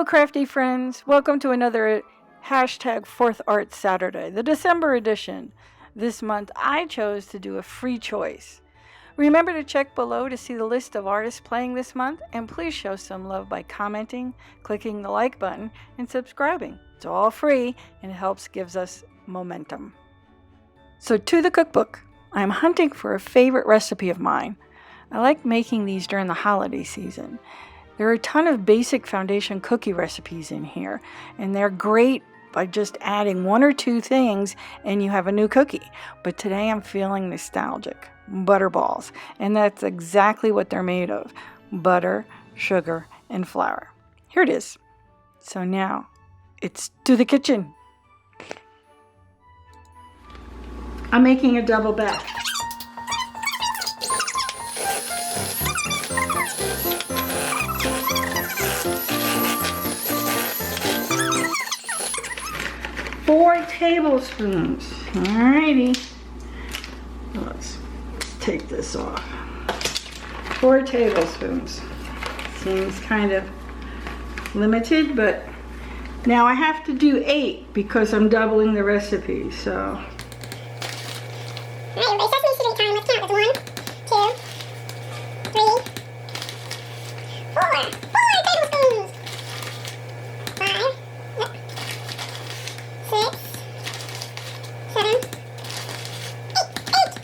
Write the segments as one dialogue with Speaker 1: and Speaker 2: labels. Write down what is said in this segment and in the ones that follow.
Speaker 1: Hello, crafty friends. Welcome to another hashtag 4th Art Saturday, the December edition. This month, I chose to do a free choice. Remember to check below to see the list of artists playing this month, and please show some love by commenting, clicking the like button, and subscribing. It's all free, and it gives us momentum. So to the cookbook. I'm hunting for a favorite recipe of mine. I like making these during the holiday season. There are a ton of basic foundation cookie recipes in here, and they're great by just adding 1 or 2 things and you have a new cookie. But today I'm feeling nostalgic. Butterballs, and that's exactly what they're made of. Butter, sugar, and flour. Here it is. So now, it's to the kitchen. I'm making a double batch. Four tablespoons. Alrighty. Let's take this off. 4 tablespoons. Seems kind of limited, but now I have to do 8 because I'm doubling the recipe, so.
Speaker 2: Alright, everybody, Sesame Street time. Let's count. That's 1, 2, 3, 4. 4 tablespoons. 5, 6, 7, 8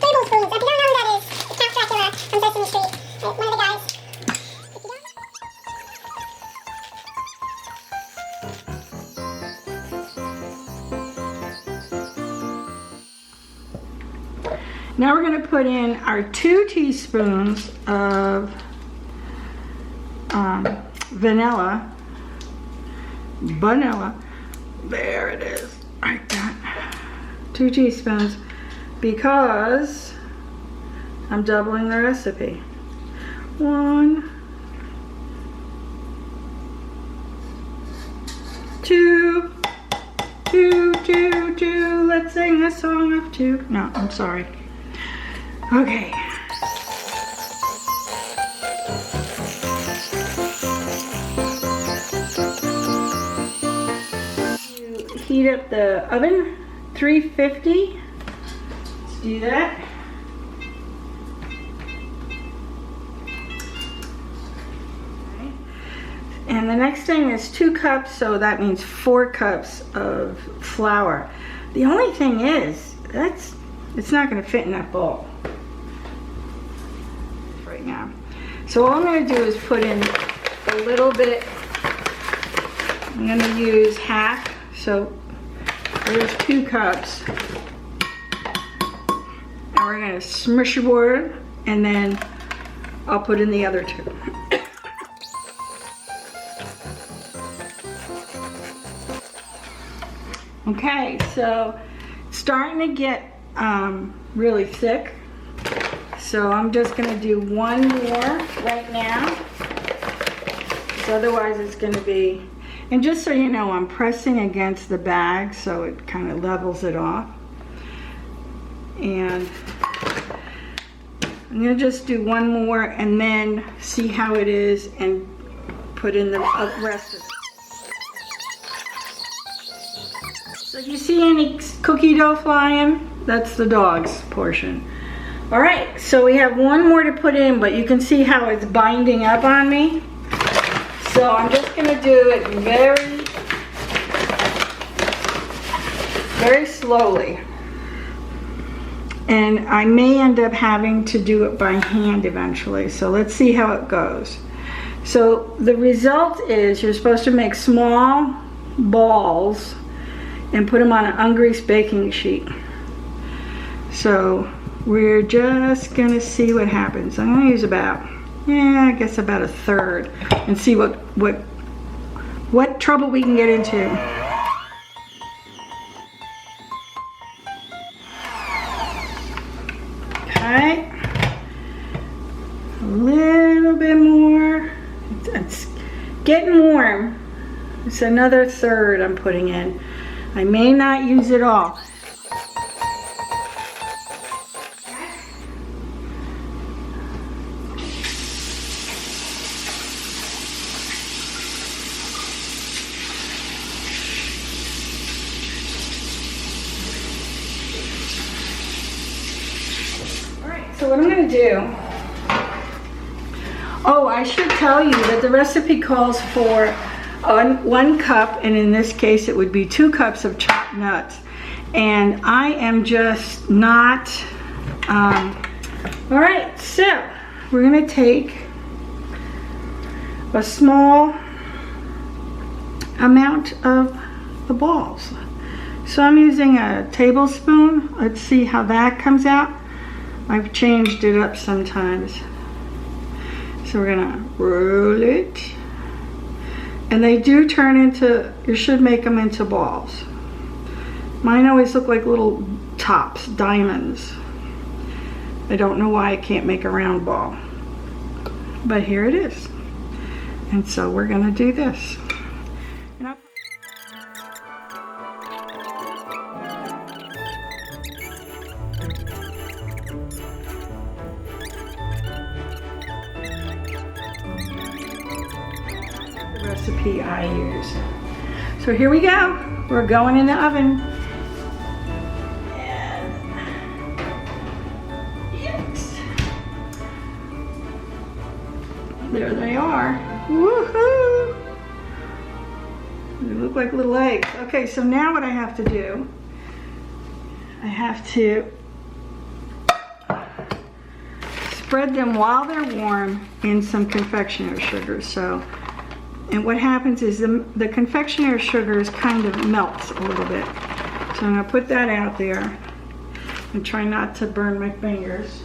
Speaker 2: tablespoons. If you don't know who that is, it's Count Dracula from Sesame Street. One of the guys. If you don't
Speaker 1: Now we're going to put in our 2 teaspoons of vanilla. There it is, like that. 2 teaspoons because I'm doubling the recipe. 1, 2, 2, 2, 2. Let's sing a song of 2. No, I'm sorry. Okay. You heat up the oven, 350. Let's do that. Okay. And the next thing is 2 cups, so that means 4 cups of flour. The only thing is, it's not going to fit in that bowl right now. So all I'm going to do is put in a little bit. I'm going to use half, so there's 2 cups. And we're going to smooshboard, and then I'll put in the other 2. Okay, so it's starting to get really thick. So I'm just going to do 1 more right now. Because otherwise it's going to be, and just so you know, I'm pressing against the bag so it kind of levels it off. And I'm going to just do 1 more and then see how it is and put in the rest of it. So if you see any cookie dough flying, that's the dog's portion. All right, so we have 1 more to put in, but you can see how it's binding up on me. So I'm just gonna do it very, very slowly. And I may end up having to do it by hand eventually. So let's see how it goes. So the result is you're supposed to make small balls and put them on an ungreased baking sheet. So we're just gonna see what happens. I'm gonna use about, I guess about 1/3 and see what trouble we can get into. Okay, a little bit more. It's getting warm. It's another 1/3 I'm putting in. I may not use it all. so what I'm gonna do, oh, I should tell you that the recipe calls for 1 cup, and in this case it would be 2 cups of chopped nuts. And I am just not, all right, so we're gonna take a small amount of the balls. So I'm using a tablespoon. Let's see how that comes out. I've changed it up sometimes. So we're gonna roll it. And they do turn into, you should make them into balls. Mine always look like little tops, diamonds. I don't know why I can't make a round ball. But here it is. And so we're gonna do this. Recipe I use. So here we go. We're going in the oven. And yes. There they are. Woohoo! They look like little eggs. Okay, so now what I have to do, I have to spread them while they're warm in some confectioner sugar. So, and what happens is the confectioner sugars kind of melts a little bit. So I'm gonna put that out there and try not to burn my fingers.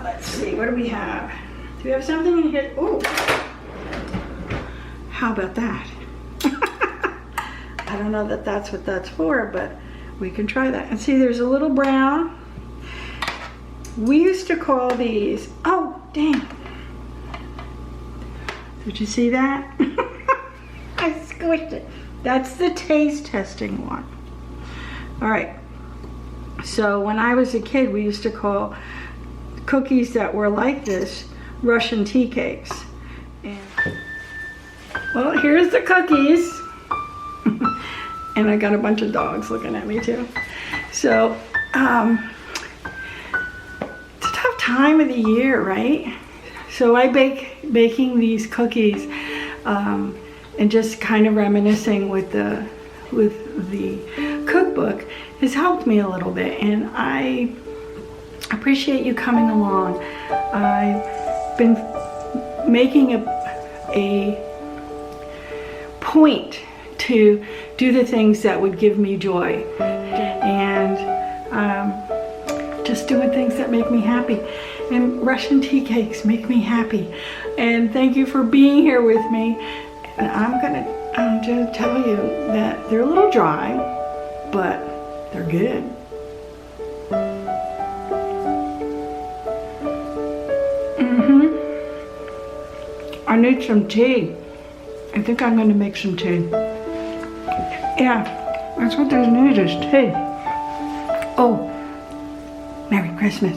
Speaker 1: Let's see, what do we have? Do we have something in here? Oh, how about that? I don't know that that's what that's for, but we can try that. And see, there's a little brown. We used to call these, oh, dang. Did you see that? I squished it. That's the taste testing one. All right. So when I was a kid, we used to call cookies that were like this Russian tea cakes. And, well, here's the cookies. And I got a bunch of dogs looking at me too. So, it's a tough time of the year, right? So I baking these cookies and just kind of reminiscing with the cookbook has helped me a little bit, and I appreciate you coming along. I've been making a point to do the things that would give me joy, and just doing things that make me happy. And Russian tea cakes make me happy. And thank you for being here with me. And I'm gonna just tell you that they're a little dry, but they're good. I need some tea. I think I'm gonna make some tea. Yeah, that's what they need is tea. Oh, Merry Christmas.